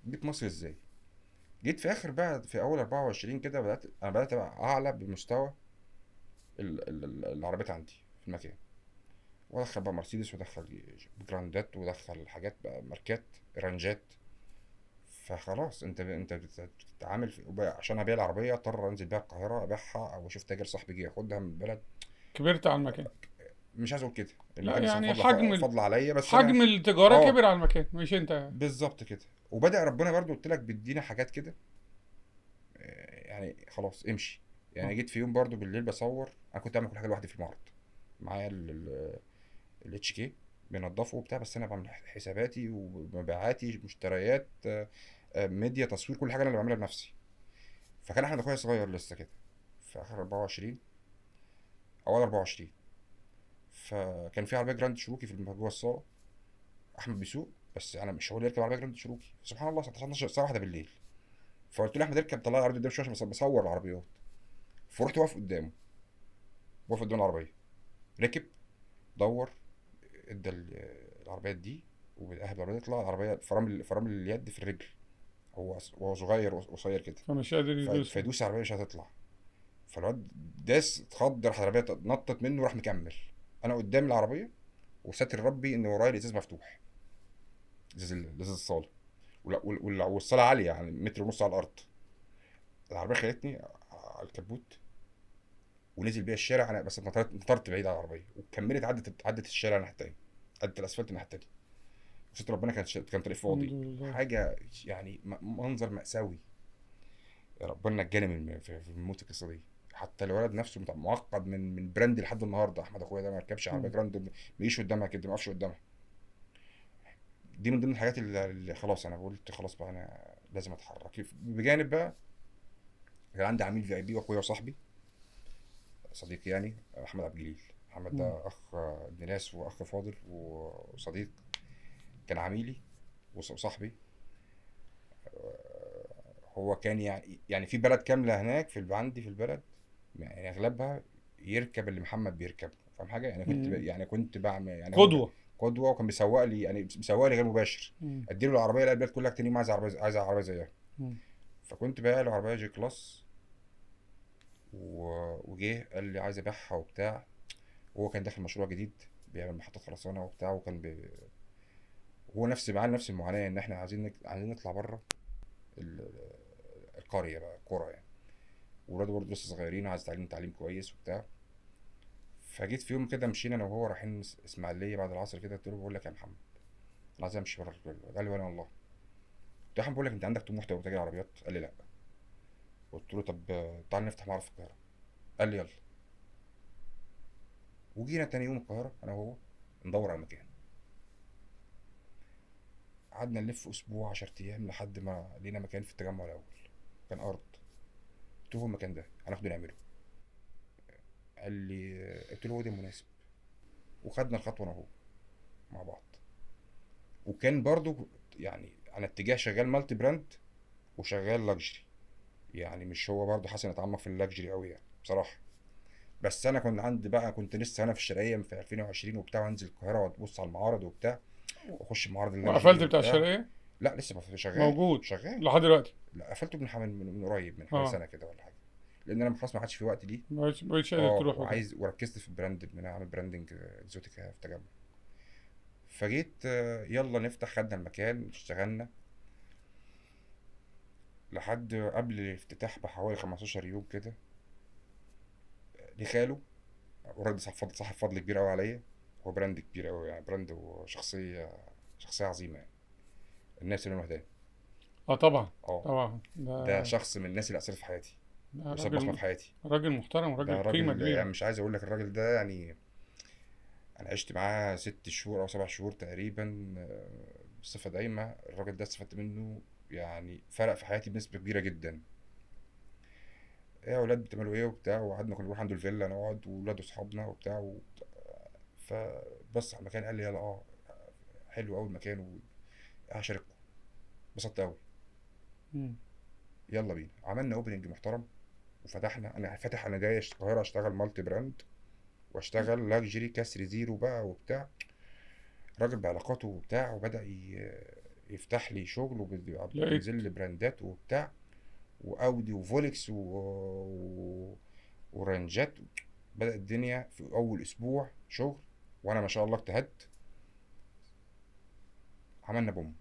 جيت مصر ازاي؟ جيت في اخر بقى في اول 24 كده، بدات ابقى اعلى بمستوى العربيات عندي في المكان، وادخل بقى مرسيدس، وادخل جراندات، وادخل حاجات بقى ماركات رانجات. فخلاص انت بتتعامل عشان ابيع العربيه اضطر انزل بيها القاهره ابيعها، او اشوف تاجر صاحبي يجي ياخدها من البلد. كبرت على المكان. مش عايز اقول كده، لا المكان بصراحه يعني حجم فضل عليا، بس انا حجم التجارة اه كبر على المكان مش انت. بالظبط كده. وبدأ ربنا برضو قلت لك بيدينا حاجات كده، يعني خلاص امشي. يعني اه. جيت في يوم برضو بالليل بصور، انا كنت بعمل كل حاجه لوحدي في المعرض، معايا الاتش كي بنضفه وبتاع، بس انا بعمل حساباتي ومبيعاتي مشتريات، ميديا تصوير، كل حاجه انا اللي بعملها بنفسي. فكان احمد اخويا صغير لسه كده، في اخر 24، اول 24. فكان في عربيه جراند شروكي في جوه الصاله، احمد بيسوق، بس انا مش هو اللي يركب عربيه جراند شروكي. سبحان الله، 19 الساعه 1 بالليل. فقلت له احمد اركب، طلع العربيه قدام شويه عشان بصور العربيات. فرحت واقف قدامه، واقف قدام العربيه، ركب، دور، ادى العربيات دي، وبالاهل العربيه تطلع العربيه، فرامل اليد في الرجل، وهو صغير وقصير كده. فمش قادر يدوس. فيدوس العربيه مش هتطلع. فالواد داس، اتخض، راح العربيه نطت منه، راح مكمل. انا قدام العربيه، وساتر ربي ان ورايا الازاز مفتوح، ازاز الصاله، والصاله عاليه يعني متر ونص على الارض. العربيه خدتني على الكبوت، ونزل بيها الشارع. انا بس نطرت بعيد عن العربيه، وكملت، عدت الشارع الناحيه التانيه، عدت الاسفلت الناحيه التانيه. وست ربنا كان طريق الحمد فاضي. لله. حاجه يعني منظر مأساوي. يا ربنا نجاني في الموت القصه دي. حتى الولد نفسه معقد من براندي لحد النهارده. احمد اخويا ده ما ركبش عربيه مم. جراند، ما يجيش قدامها كده، ما يقفش قدامها. دي من ضمن الحاجات اللي خلاص انا قلت خلاص بقى، انا لازم اتحرك. بجانب بقى كان عندي عميل في اي بي، واخويا وصاحبي، صديقي يعني، احمد عبد الجليل. محمد مم. ده اخ ابن ناس، واخ فاضل وصديق. كان عميلي وصاحبي. هو كان يعني في بلد كامله هناك عندي في البلد، يعني اغلبها يركب اللي محمد بيركبه. فاهم حاجه؟ يعني مم. كنت بعمل، يعني هو قدوة. قدوه، وكان بيسوق لي، يعني بيسوق لي غير مباشر. مم. اديله العربيه، لا البلد كلها تاني عايز عربيه، عايز عربيه زيها. مم. فكنت بايع له عربيه جي كلاس، وجه قال لي عايز ابيعها وبتاع. وهو كان داخل مشروع جديد، بيعمل محطة خرسانة وبتاع، هو نفس المعاناة، إن إحنا عايزين نطلع بره ال... القرية بقى، القرى يعني. وولاده برضه لسه صغيرين، وعايز تعليم كويس وبتاع. فجيت في يوم كده، مشينا أنا وهو رايحين إسماعيلية بعد العصر كده، قلت له بقول لك يا محمد، أنا عايز أمشي بره القرية. قال لي وأنا والله. قلت له يا محمد، بقول لك أنت عندك طموح تبقى تاجر عربيات؟ قال لي لأ. قلت له طب تعالى نفتح معرض في القاهرة. قال لي يلا. وجينا تاني يوم القاهرة أنا وهو، ندور على مكان. قعدنا نلف اسبوع، 10 ايام، لحد ما لقينا مكان في التجمع الاول. كان ارض. قلت له هو المكان ده هناخده نعمله. قال لي، قلت له هو ده مناسب. وخدنا الخطوه انا وهو مع بعض. وكان برضو يعني انا اتجاه شغال مالتي براند، وشغال لاكجري. يعني مش هو برضو حسن اتعمق في اللاكجري قوي يعني بصراحه. بس انا كنت عندي بقى، كنت لسه انا في الشرقيه في 2020 وبتاع، وانزل القاهره وابص على المعارض وبتاع، واخش معارض اللاكجري وقفلت بتاع وبتاع. الشرقية؟ لا لسه شغال موجود شغال. لحد دلوقتي؟ لا قفلته من قريب، من حوالي اه. سنه كده ولا حاجه. لان انا خلاص ما عادش في وقت ليه. مبقتش قادر اه، تروح وكده. وركزت في البراند، ان انا اعمل براندنج اكزوتيكا في تجمع. فجيت يلا نفتح، خدنا المكان، اشتغلنا لحد قبل الافتتاح بحوالي 15 يوم كده. لخاله، وراجل صاحب فضل كبير قوي عليا. هو براند كبير قوي يعني، براند وشخصيه عظيمه يعني. الناس اللي وحدان. اه طبعا. اه، طبعا ده ده. شخص من الناس اللي اثرت في حياتي، ده وساب بصمه راجل. في حياتي. راجل محترم وراجل ده قيمة راجل يعني، كبيرة. مش عايز اقول لك الراجل ده يعني، انا عشت معاه 6 شهور او 7 شهور تقريبا، بصفة دايمة. الراجل ده استفدت منه، يعني فرق في حياتي بنسبة كبيرة جدا. ايه يا ولاد بتعملوا ايه وبتاع، وقعدنا كنا نروح عنده الفيلا نقعد، وولاد اصحابنا وبتاع فبص على المكان، قال لي يلا حلو قوي المكان، وهشارككم. انبسطت قوي. مم. يلا بينا، عملنا اوبننج محترم، وفتحنا. انا جاي القاهرة اشتغل مالتي براند، واشتغل لاكجري كسر زيرو بقى وبتاع. راجل بعلاقاته وبتاع، وبدأ يفتح لي شغل لقيت. وبينزل لي براندات وبتاع، واودي وفولكس ورنجات. بدأت الدنيا في اول اسبوع شغل، وانا ما شاء الله اجتهدت، عملنا بوم.